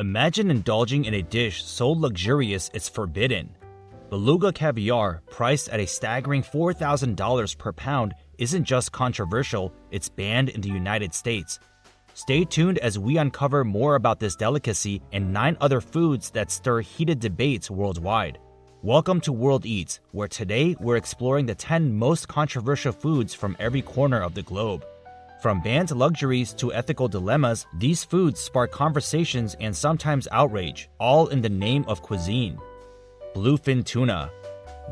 Imagine indulging in a dish so luxurious it's forbidden. Beluga Caviar, priced at a staggering $4,000 per pound, isn't just controversial, it's banned in the United States. Stay tuned as we uncover more about this delicacy and 9 other foods that stir heated debates worldwide. Welcome to Worldeats, where today we're exploring the 10 most controversial foods from every corner of the globe. From banned luxuries to ethical dilemmas, these foods spark conversations and sometimes outrage, all in the name of cuisine. Bluefin Tuna.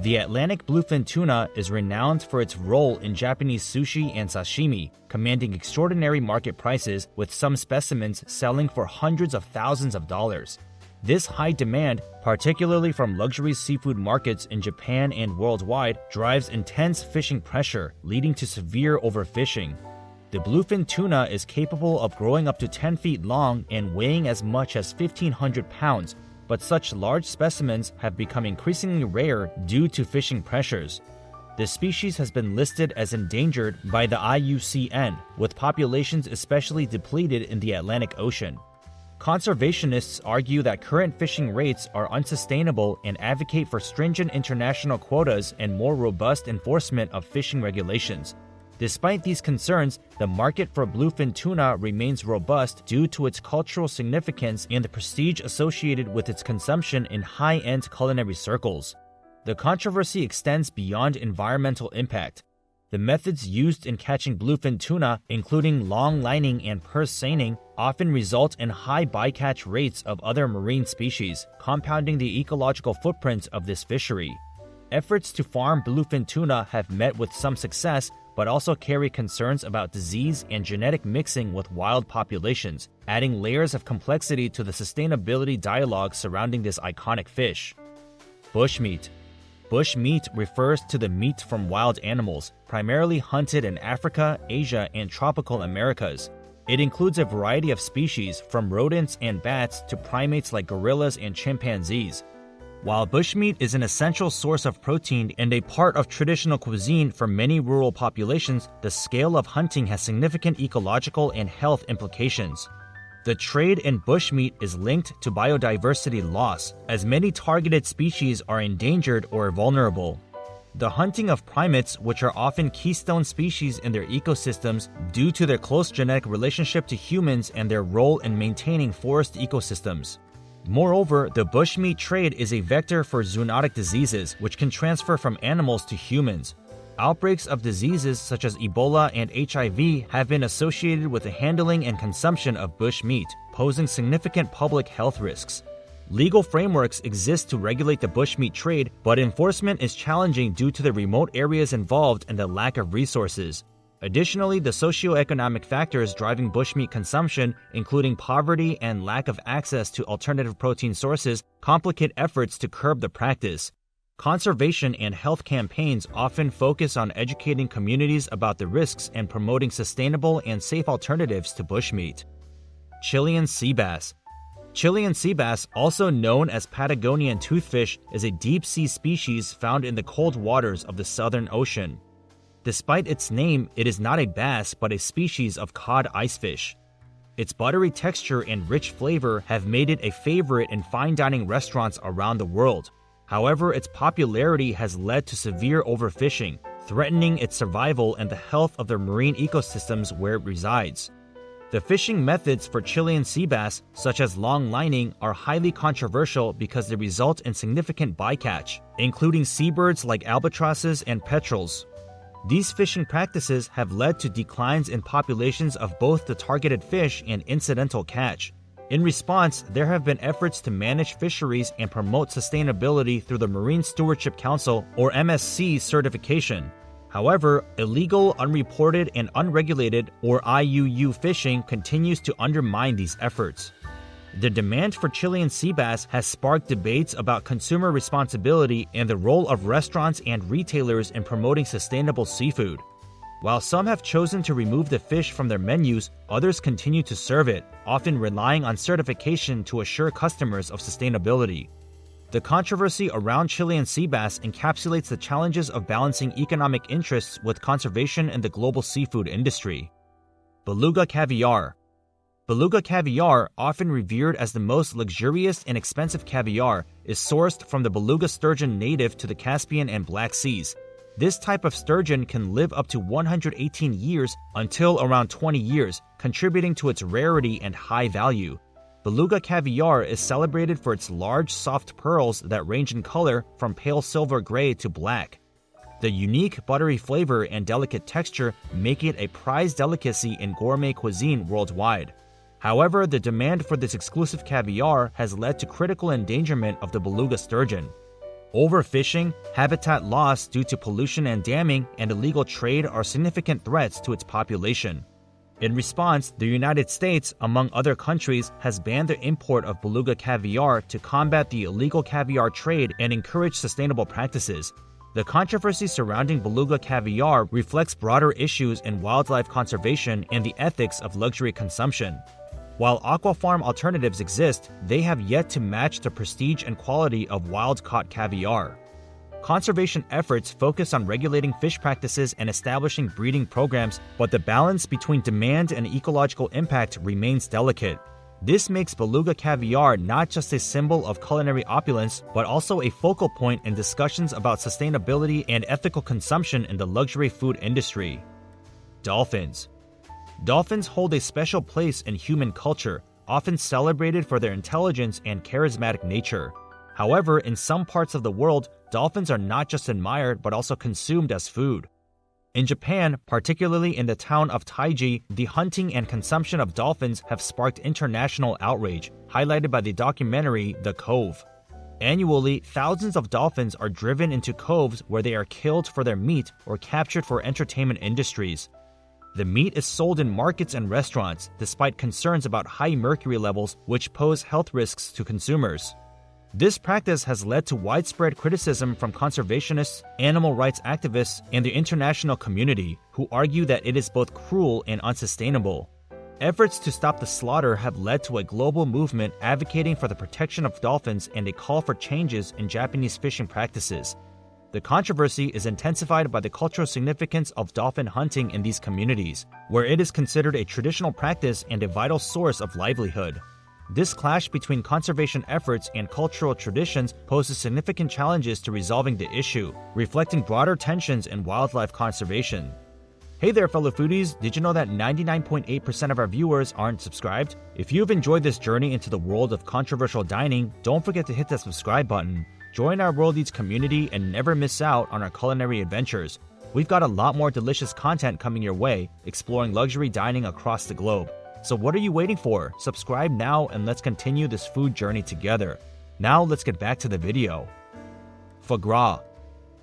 The Atlantic bluefin tuna is renowned for its role in Japanese sushi and sashimi, commanding extraordinary market prices with some specimens selling for hundreds of thousands of dollars. This high demand, particularly from luxury seafood markets in Japan and worldwide, drives intense fishing pressure, leading to severe overfishing. The bluefin tuna is capable of growing up to 10 feet long and weighing as much as 1,500 pounds, but such large specimens have become increasingly rare due to fishing pressures. The species has been listed as endangered by the IUCN, with populations especially depleted in the Atlantic Ocean. Conservationists argue that current fishing rates are unsustainable and advocate for stringent international quotas and more robust enforcement of fishing regulations. Despite these concerns, the market for bluefin tuna remains robust due to its cultural significance and the prestige associated with its consumption in high-end culinary circles. The controversy extends beyond environmental impact. The methods used in catching bluefin tuna, including long lining and purse seining, often result in high bycatch rates of other marine species, compounding the ecological footprint of this fishery. Efforts to farm bluefin tuna have met with some success, but also carry concerns about disease and genetic mixing with wild populations, adding layers of complexity to the sustainability dialogue surrounding this iconic fish. Bushmeat. Bushmeat refers to the meat from wild animals, primarily hunted in Africa, Asia, and tropical Americas. It includes a variety of species, from rodents and bats to primates like gorillas and chimpanzees. While bushmeat is an essential source of protein and a part of traditional cuisine for many rural populations, the scale of hunting has significant ecological and health implications. The trade in bushmeat is linked to biodiversity loss, as many targeted species are endangered or vulnerable. The hunting of primates, which are often keystone species in their ecosystems due to their close genetic relationship to humans and their role in maintaining forest ecosystems. Moreover, the bushmeat trade is a vector for zoonotic diseases, which can transfer from animals to humans. Outbreaks of diseases such as Ebola and HIV have been associated with the handling and consumption of bushmeat, posing significant public health risks. Legal frameworks exist to regulate the bushmeat trade, but enforcement is challenging due to the remote areas involved and the lack of resources. Additionally, the socioeconomic factors driving bushmeat consumption, including poverty and lack of access to alternative protein sources, complicate efforts to curb the practice. Conservation and health campaigns often focus on educating communities about the risks and promoting sustainable and safe alternatives to bushmeat. Chilean Seabass. Chilean seabass, also known as Patagonian toothfish, is a deep-sea species found in the cold waters of the Southern Ocean. Despite its name, it is not a bass but a species of cod icefish. Its buttery texture and rich flavor have made it a favorite in fine dining restaurants around the world. However, its popularity has led to severe overfishing, threatening its survival and the health of the marine ecosystems where it resides. The fishing methods for Chilean seabass, such as long lining, are highly controversial because they result in significant bycatch, including seabirds like albatrosses and petrels. These fishing practices have led to declines in populations of both the targeted fish and incidental catch. In response, there have been efforts to manage fisheries and promote sustainability through the Marine Stewardship Council or MSC certification. However, illegal, unreported, and unregulated or IUU fishing continues to undermine these efforts. The demand for Chilean seabass has sparked debates about consumer responsibility and the role of restaurants and retailers in promoting sustainable seafood. While some have chosen to remove the fish from their menus, others continue to serve it, often relying on certification to assure customers of sustainability. The controversy around Chilean seabass encapsulates the challenges of balancing economic interests with conservation in the global seafood industry. Beluga Caviar. Beluga caviar, often revered as the most luxurious and expensive caviar, is sourced from the beluga sturgeon native to the Caspian and Black Seas. This type of sturgeon can live up to 118 years until around 20 years, contributing to its rarity and high value. Beluga caviar is celebrated for its large, soft pearls that range in color from pale silver gray to black. The unique buttery flavor and delicate texture make it a prized delicacy in gourmet cuisine worldwide. However, the demand for this exclusive caviar has led to critical endangerment of the beluga sturgeon. Overfishing, habitat loss due to pollution and damming, and illegal trade are significant threats to its population. In response, the United States, among other countries, has banned the import of beluga caviar to combat the illegal caviar trade and encourage sustainable practices. The controversy surrounding beluga caviar reflects broader issues in wildlife conservation and the ethics of luxury consumption. While aquafarm alternatives exist, they have yet to match the prestige and quality of wild-caught caviar. Conservation efforts focus on regulating fish practices and establishing breeding programs, but the balance between demand and ecological impact remains delicate. This makes beluga caviar not just a symbol of culinary opulence, but also a focal point in discussions about sustainability and ethical consumption in the luxury food industry. Dolphins. Dolphins hold a special place in human culture, often celebrated for their intelligence and charismatic nature. However, in some parts of the world, dolphins are not just admired but also consumed as food. In Japan, particularly in the town of Taiji, the hunting and consumption of dolphins have sparked international outrage, highlighted by the documentary The Cove. Annually, thousands of dolphins are driven into coves where they are killed for their meat or captured for entertainment industries. The meat is sold in markets and restaurants, despite concerns about high mercury levels which pose health risks to consumers. This practice has led to widespread criticism from conservationists, animal rights activists, and the international community, who argue that it is both cruel and unsustainable. Efforts to stop the slaughter have led to a global movement advocating for the protection of dolphins and a call for changes in Japanese fishing practices. The controversy is intensified by the cultural significance of dolphin hunting in these communities, where it is considered a traditional practice and a vital source of livelihood. This clash between conservation efforts and cultural traditions poses significant challenges to resolving the issue, reflecting broader tensions in wildlife conservation. Hey there, fellow foodies! Did you know that 99.8% of our viewers aren't subscribed? If you've enjoyed this journey into the world of controversial dining, don't forget to hit that subscribe button. Join our Worldeats community and never miss out on our culinary adventures. We've got a lot more delicious content coming your way, exploring luxury dining across the globe. So what are you waiting for? Subscribe now and let's continue this food journey together. Now let's get back to the video. Foie gras.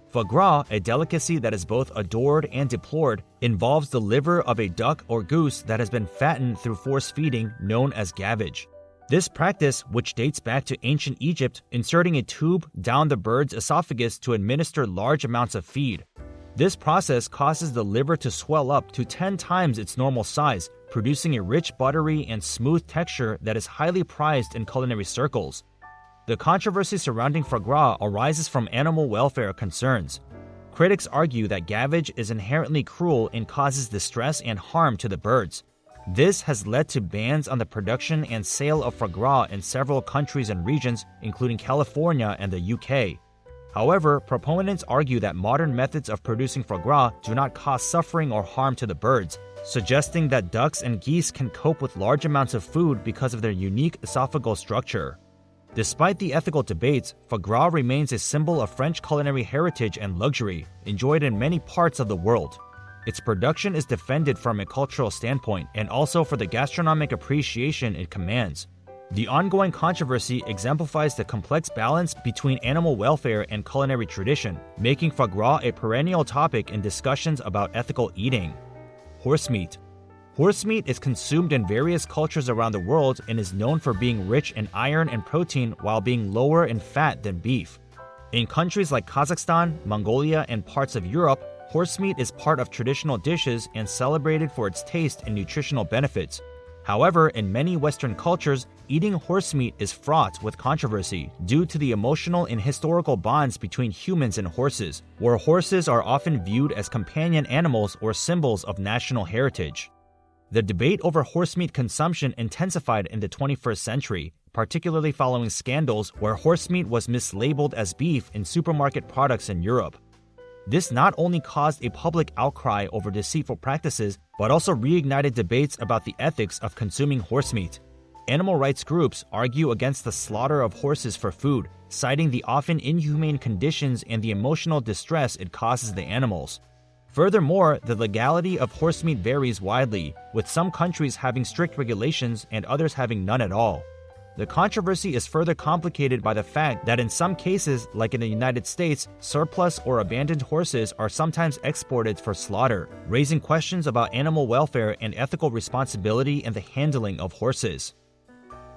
Foie gras, a delicacy that is both adored and deplored, involves the liver of a duck or goose that has been fattened through force feeding, known as gavage. This practice, which dates back to ancient Egypt, inserting a tube down the bird's esophagus to administer large amounts of feed. This process causes the liver to swell up to 10 times its normal size, producing a rich, buttery, and smooth texture that is highly prized in culinary circles. The controversy surrounding foie gras arises from animal welfare concerns. Critics argue that gavage is inherently cruel and causes distress and harm to the birds. This has led to bans on the production and sale of foie gras in several countries and regions, including California and the UK. However, proponents argue that modern methods of producing foie gras do not cause suffering or harm to the birds, suggesting that ducks and geese can cope with large amounts of food because of their unique esophageal structure. Despite the ethical debates, foie gras remains a symbol of French culinary heritage and luxury, enjoyed in many parts of the world. Its production is defended from a cultural standpoint and also for the gastronomic appreciation it commands. The ongoing controversy exemplifies the complex balance between animal welfare and culinary tradition, making foie gras a perennial topic in discussions about ethical eating. Horse meat. Horse meat is consumed in various cultures around the world and is known for being rich in iron and protein while being lower in fat than beef. In countries like Kazakhstan, Mongolia, and parts of Europe, horse meat is part of traditional dishes and celebrated for its taste and nutritional benefits. However, in many Western cultures, eating horse meat is fraught with controversy due to the emotional and historical bonds between humans and horses, where horses are often viewed as companion animals or symbols of national heritage. The debate over horse meat consumption intensified in the 21st century, particularly following scandals where horse meat was mislabeled as beef in supermarket products in Europe. This not only caused a public outcry over deceitful practices, but also reignited debates about the ethics of consuming horse meat. Animal rights groups argue against the slaughter of horses for food, citing the often inhumane conditions and the emotional distress it causes the animals. Furthermore, the legality of horse meat varies widely, with some countries having strict regulations and others having none at all. The controversy is further complicated by the fact that in some cases, like in the United States, surplus or abandoned horses are sometimes exported for slaughter, raising questions about animal welfare and ethical responsibility in the handling of horses.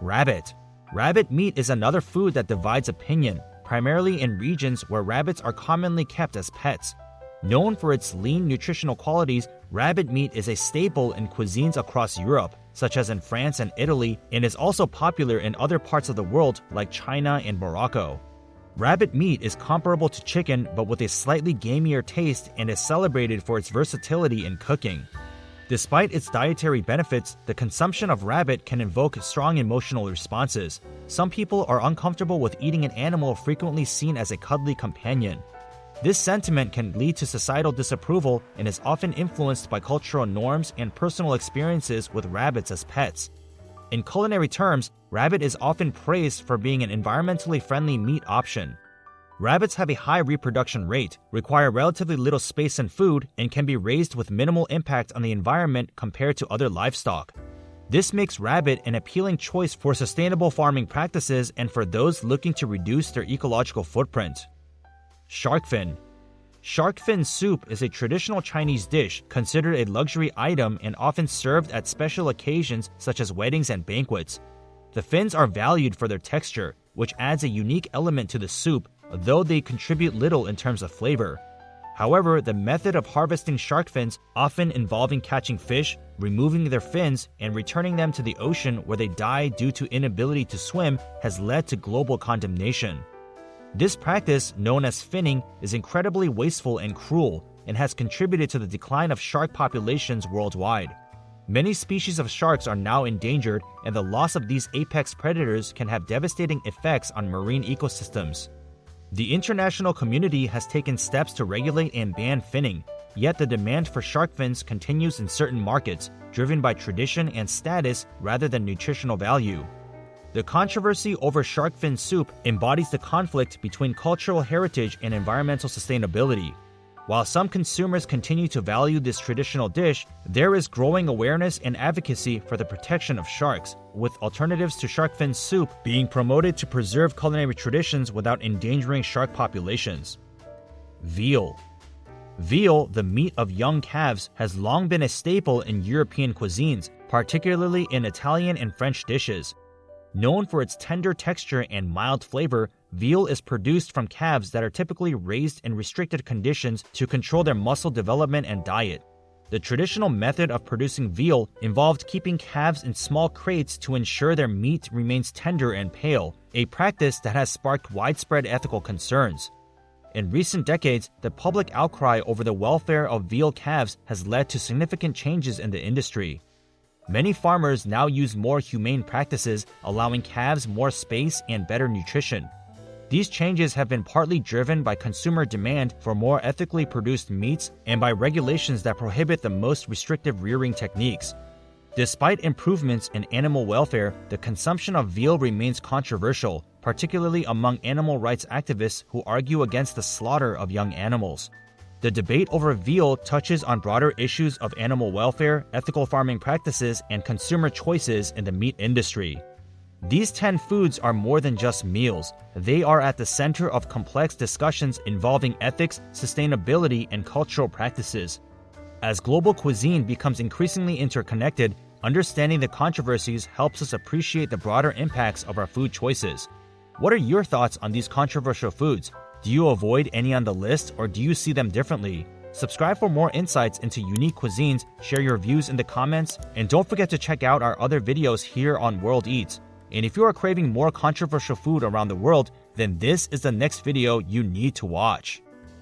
Rabbit. Rabbit meat is another food that divides opinion, primarily in regions where rabbits are commonly kept as pets. Known for its lean nutritional qualities, rabbit meat is a staple in cuisines across Europe, such as in France and Italy, and is also popular in other parts of the world like China and Morocco. Rabbit meat is comparable to chicken but with a slightly gamier taste and is celebrated for its versatility in cooking. Despite its dietary benefits, the consumption of rabbit can invoke strong emotional responses. Some people are uncomfortable with eating an animal frequently seen as a cuddly companion. This sentiment can lead to societal disapproval and is often influenced by cultural norms and personal experiences with rabbits as pets. In culinary terms, rabbit is often praised for being an environmentally friendly meat option. Rabbits have a high reproduction rate, require relatively little space and food, and can be raised with minimal impact on the environment compared to other livestock. This makes rabbit an appealing choice for sustainable farming practices and for those looking to reduce their ecological footprint. Shark fin. Shark fin soup is a traditional Chinese dish considered a luxury item and often served at special occasions such as weddings and banquets. The fins are valued for their texture, which adds a unique element to the soup, though they contribute little in terms of flavor. However, the method of harvesting shark fins, often involving catching fish, removing their fins, and returning them to the ocean where they die due to inability to swim, has led to global condemnation. This practice, known as finning, is incredibly wasteful and cruel and has contributed to the decline of shark populations worldwide. Many species of sharks are now endangered, and the loss of these apex predators can have devastating effects on marine ecosystems. The international community has taken steps to regulate and ban finning, yet the demand for shark fins continues in certain markets, driven by tradition and status rather than nutritional value. The controversy over shark fin soup embodies the conflict between cultural heritage and environmental sustainability. While some consumers continue to value this traditional dish, there is growing awareness and advocacy for the protection of sharks, with alternatives to shark fin soup being promoted to preserve culinary traditions without endangering shark populations. Veal. Veal, the meat of young calves, has long been a staple in European cuisines, particularly in Italian and French dishes. Known for its tender texture and mild flavor, veal is produced from calves that are typically raised in restricted conditions to control their muscle development and diet. The traditional method of producing veal involved keeping calves in small crates to ensure their meat remains tender and pale, a practice that has sparked widespread ethical concerns. In recent decades, the public outcry over the welfare of veal calves has led to significant changes in the industry. Many farmers now use more humane practices, allowing calves more space and better nutrition. These changes have been partly driven by consumer demand for more ethically produced meats and by regulations that prohibit the most restrictive rearing techniques. Despite improvements in animal welfare, the consumption of veal remains controversial, particularly among animal rights activists who argue against the slaughter of young animals. The debate over veal touches on broader issues of animal welfare, ethical farming practices, and consumer choices in the meat industry. These 10 foods are more than just meals. They are at the center of complex discussions involving ethics, sustainability, and cultural practices. As global cuisine becomes increasingly interconnected, understanding the controversies helps us appreciate the broader impacts of our food choices. What are your thoughts on these controversial foods? Do you avoid any on the list, or do you see them differently? Subscribe for more insights into unique cuisines, share your views in the comments, and don't forget to check out our other videos here on Worldeats. And if you are craving more controversial food around the world, then this is the next video you need to watch.